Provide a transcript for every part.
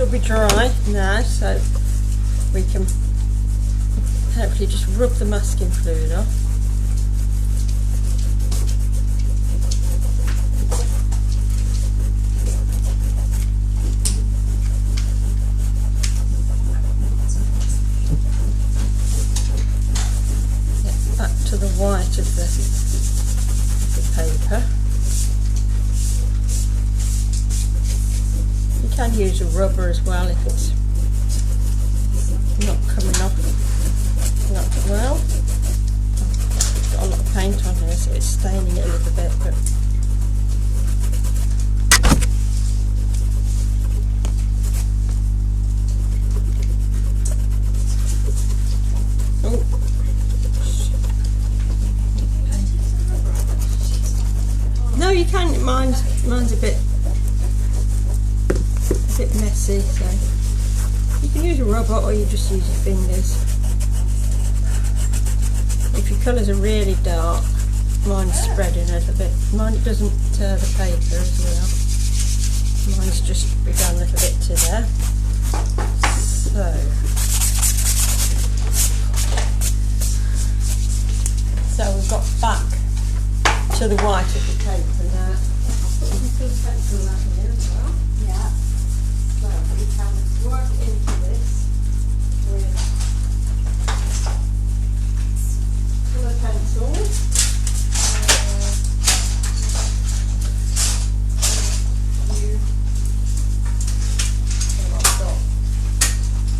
should be dry now, so we can hopefully just rub the masking fluid off. Get back to the white of the paper. You can use a rubber as well if it's not coming off that well. I've got a lot of paint on here, so it's staining it a little bit, but no, you can. Mine's a bit messy, so you can use a rubber or you just use your fingers. If your colours are really dark, mine's spreading a little bit. Mine doesn't tear the paper as well. Mine's just begun a little bit to there. So we've got back to the white of the paper now. I'll put some pencil out here as well. Yeah. So we can work into this with colour pencils.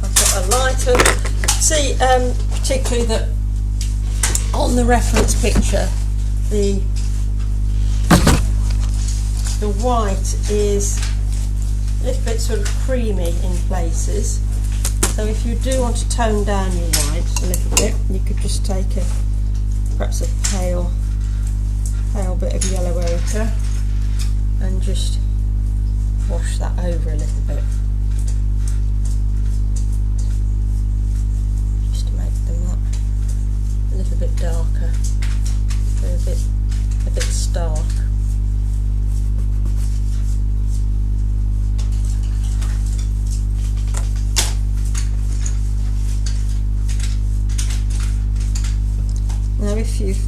I've got a lighter. See, particularly that on the reference picture, the white is a little bit sort of creamy in places, so if you do want to tone down your white a little bit, you could just take perhaps a pale bit of yellow ochre and just wash that over a little bit, just to make them look a little bit darker, a bit stark. Now if you've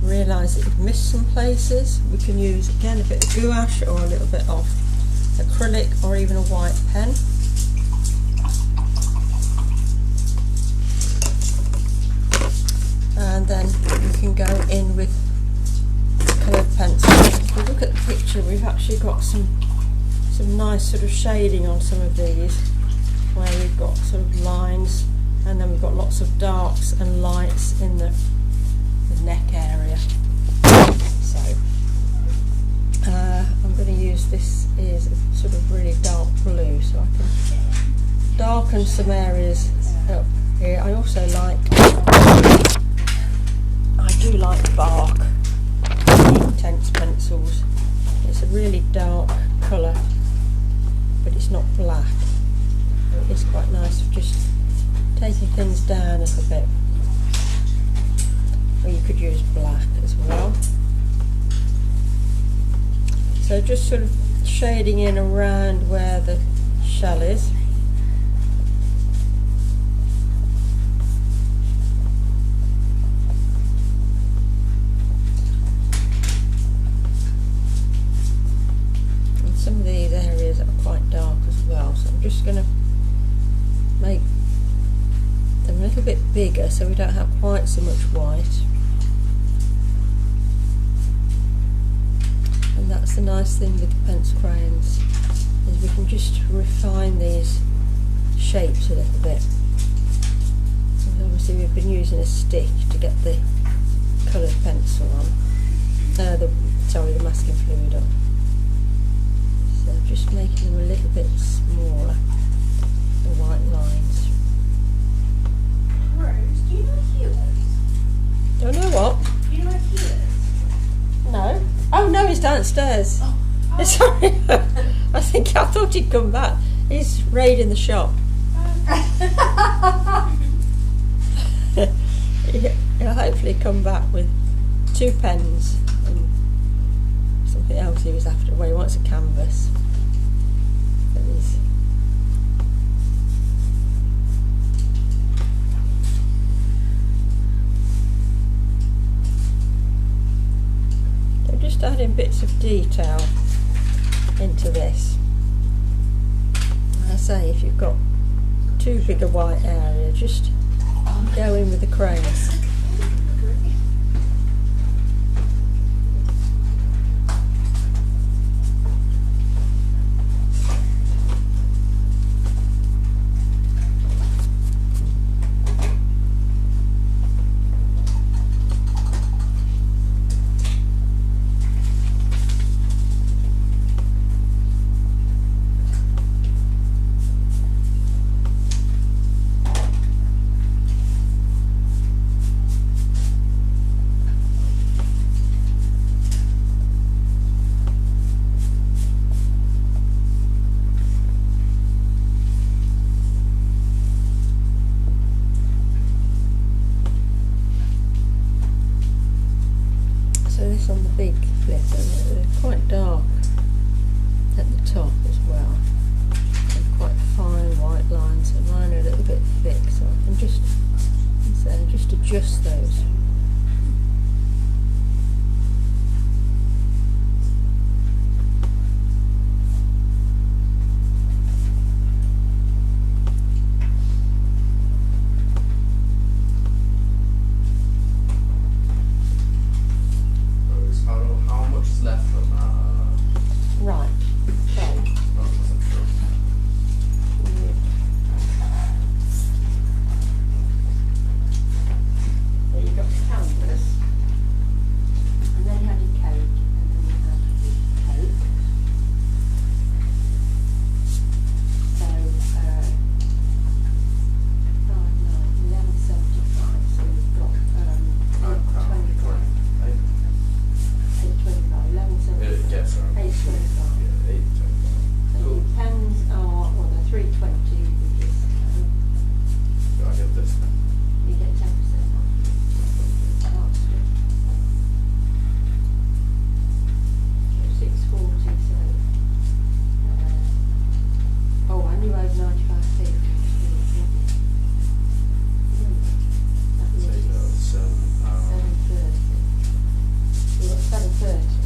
realised that you've missed some places, we can use again a bit of gouache or a little bit of acrylic or even a white pen. And then you can go in with coloured pencil. If you look at the picture, we've actually got some nice sort of shading on some of these, where we've got sort of lines, and then we've got lots of darks and lights in the neck area. So I'm going to use this is a sort of really dark blue, so I can darken some areas up here. I also do like bark intense pencils. It's a really dark colour, but it's not black. So it's quite nice for just taking things down a little bit. Or you could use black as well. So just sort of shading in around where the shell is. And some of these areas are quite dark as well, so I'm just going to make them a little bit bigger so we don't have quite so much white. And that's the nice thing with the pencil crayons, is we can just refine these shapes a little bit. And obviously we've been using a stick to get the coloured pencil on, the masking fluid on. So just making them a little bit smaller, the white lines. Rose, do you know healers? Don't know what? Do you know healers? No. Oh no, he's downstairs. Oh. Sorry. I thought he'd come back. He's raiding the shop. He'll hopefully come back with 2 pens and something else he was after. Well, he wants a canvas. But detail into this. I say, if you've got too big a white area, just go in with the crayons. On the big flip, and they're quite dark at the top as well, and quite fine white lines, and mine are a little bit thick, so I can just adjust those. How much is left from that? Right, so I wasn't sure. there you've got the canvas, and then you had your cake, and then you had the cake. So 11.75. So we've got 8.25. 8.25. 11.75. Yes, sir. 8.25. Yeah, 8.25. So your pens are, well, they're 3.20 with this. Do I get this then? You get 10% off. That's good. So 6.40. So oh, and you owed 95p. That Say leaves £7. 7.30. You got 7.30.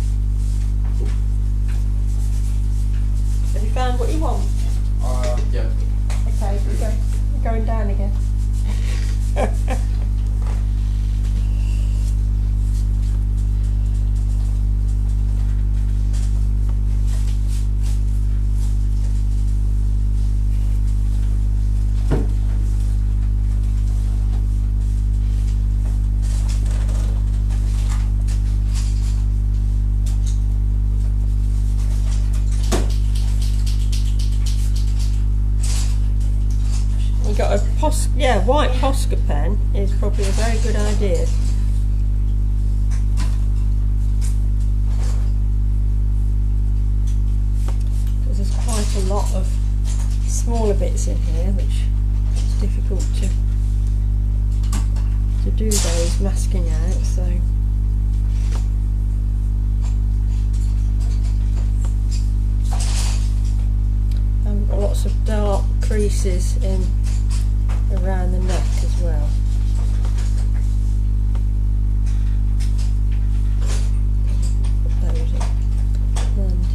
Have you found what you want? Yeah. Okay, you're going down again. You got a white Posca pen is probably a very good idea. Because there's quite a lot of smaller bits in here, which is difficult to do those masking out. So. And got lots of dark creases in around the neck as well. Put those in. And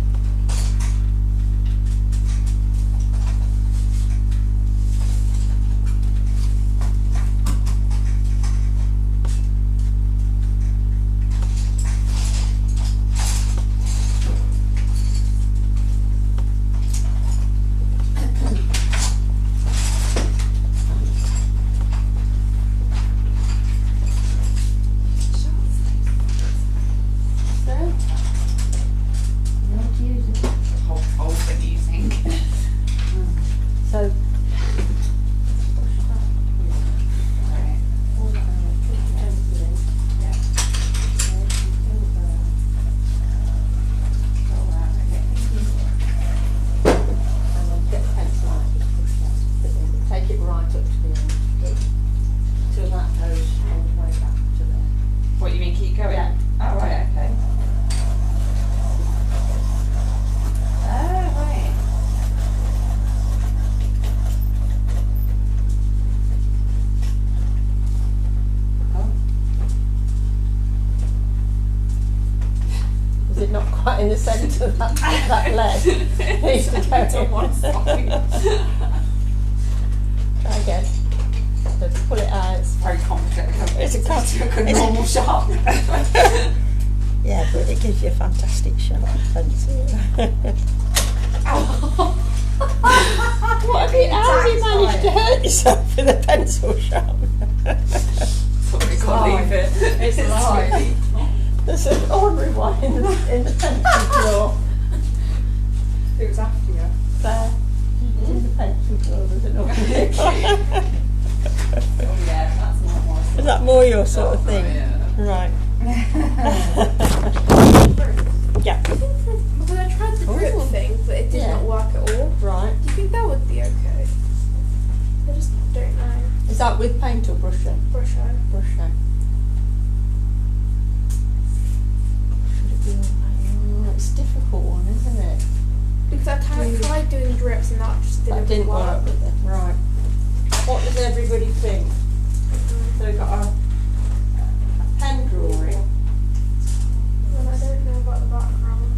So that lead needs to go It's on in. one side. Try again. So pull it out. It's very complicated. It's a like a it's a- normal sharp. Yeah, but it gives you a fantastic sharp pencil. What have you, how have you managed to hurt yourself with a pencil sharpener? Sorry, can't leave it. It's live. There's an ordinary one in the pencil drawer. It was after you. There. It's in the pencil drawer, there's an ordinary one. Oh yeah, that's not more. Is that more your sort of thing? Yeah. Right. Yeah. Because I tried the drip Ooh. thing, but it did Yeah. not work at all. Right. Do you think that would be okay? I just don't know. Is that with paint or brushing? Brush out. Brushing. Should it be all right? It's a difficult one, isn't it? Because I tried doing drips and that just That didn't work with it. Right. What does everybody think? So we've got a pen drawing. And I don't know about the background.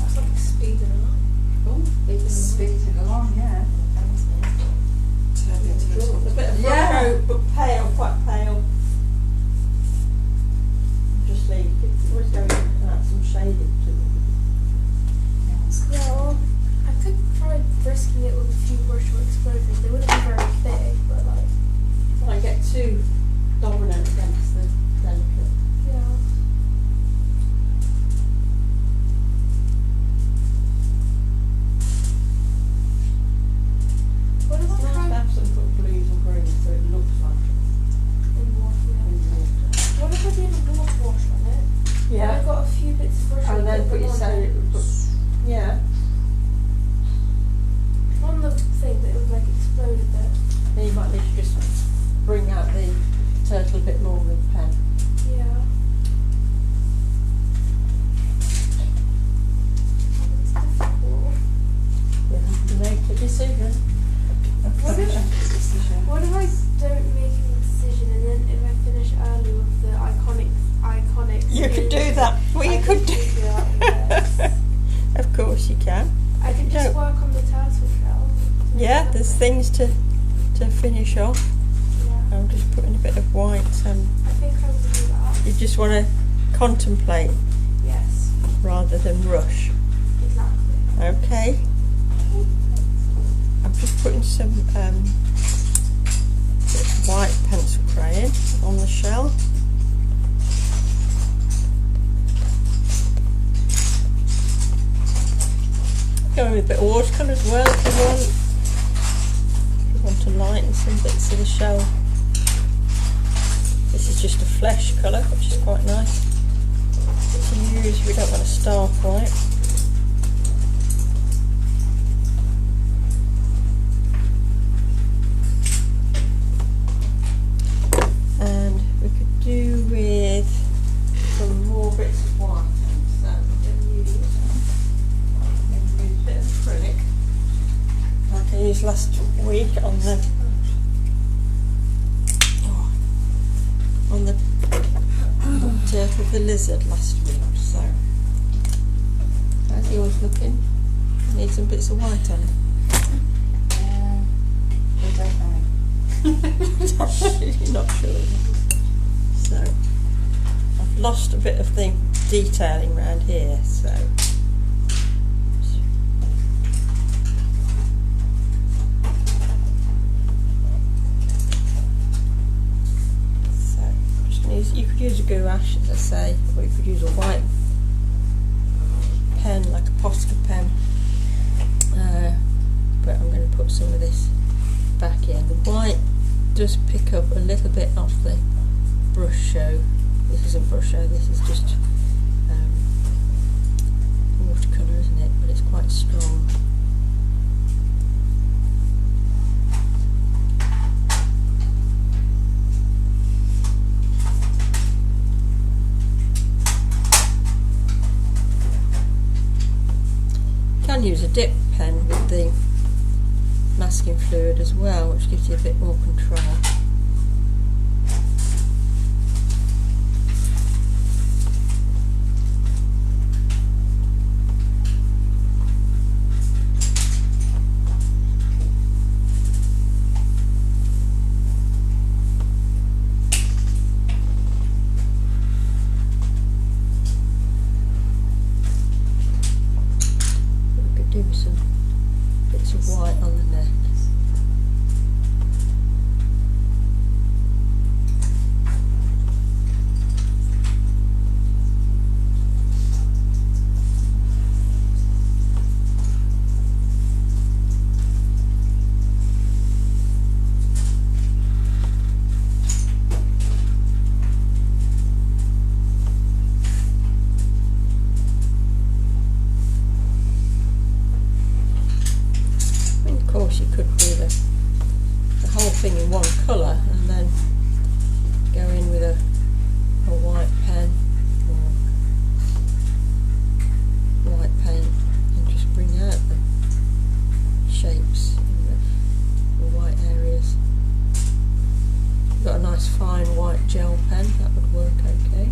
It's like speeding along. It's speeding along, yeah. Turn it into A bit of Yeah. brown, but pale, quite pale. Just leave. It's always going to add some shading to it. Yeah, well, I could try risking it with a few brushable explosions. They wouldn't be very big, but like, I get too dominant against the delicate. yeah. What if It's I nice to tried have some sort of blues and greens so it looks like in water? in Yeah. water. What if I did a water wash on it? And I got a few bits of brush And then put your yeah. on the thing that it was like exploded there. Then you might need to just bring out the turtle a bit more with the pen. Yeah. It's difficult. You have to make a decision. What if I don't make a decision and then if I finish early with the iconic You could do that. Well, you could do. that. Of course you can. I can just No. work on the turtle shell. Yeah, there's things to finish off. Yeah. I'm just putting a bit of white. I think I will do that. You just want to contemplate Yes. rather than rush. Exactly. Okay. I'm just putting some white pencil crayon on the shell. Going with a bit of watercolour as well if you want. If you want to lighten some bits of the shell. This is just a flesh colour, which is quite nice to use if we don't want a star quite. And we could do with some more bits of white. So we're going to use a bit of acrylic, like I used last week on the turtle, the lizard last week. So how's yours looking? Need some bits of white on it. I don't know. You're not sure. So I've lost a bit of the detailing around here, so just gonna use, you could use a gouache, as I say, or you could use a white pen like a Posca pen, but I'm going to put some of this back in. The white does pick up a little bit off the brush show. This isn't brush show, this is just watercolour, isn't it? But it's quite strong. You can use a dip pen with the masking fluid as well, which gives you a bit more control. do with some bits of white on the neck. Of course, you could do the whole thing in one colour and then go in with a white pen or white paint and just bring out the shapes in the white areas. You've got a nice fine white gel pen, that would work okay.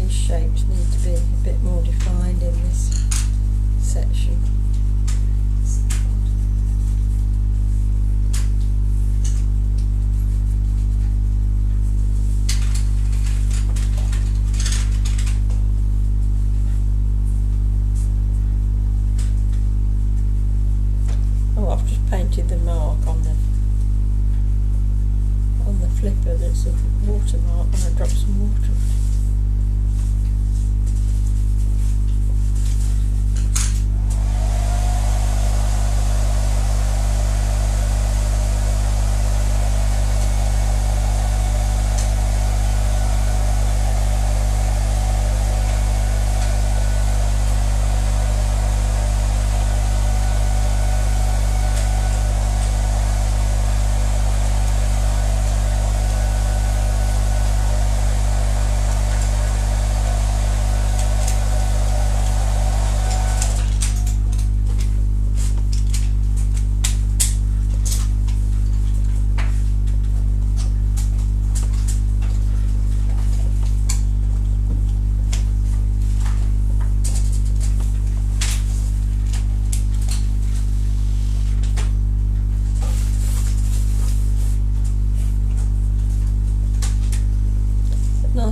shapes need to be a bit more defined in this section. Oh, I've just painted the mark on the flipper that's a watermark when I drop some water on it.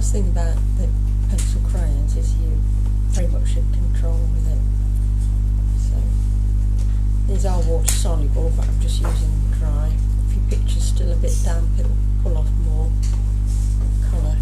nice thing about the pencil crayons is you're very much in control with it. So these are water soluble, but I'm just using them dry. If your picture's still a bit damp, it'll pull off more colour.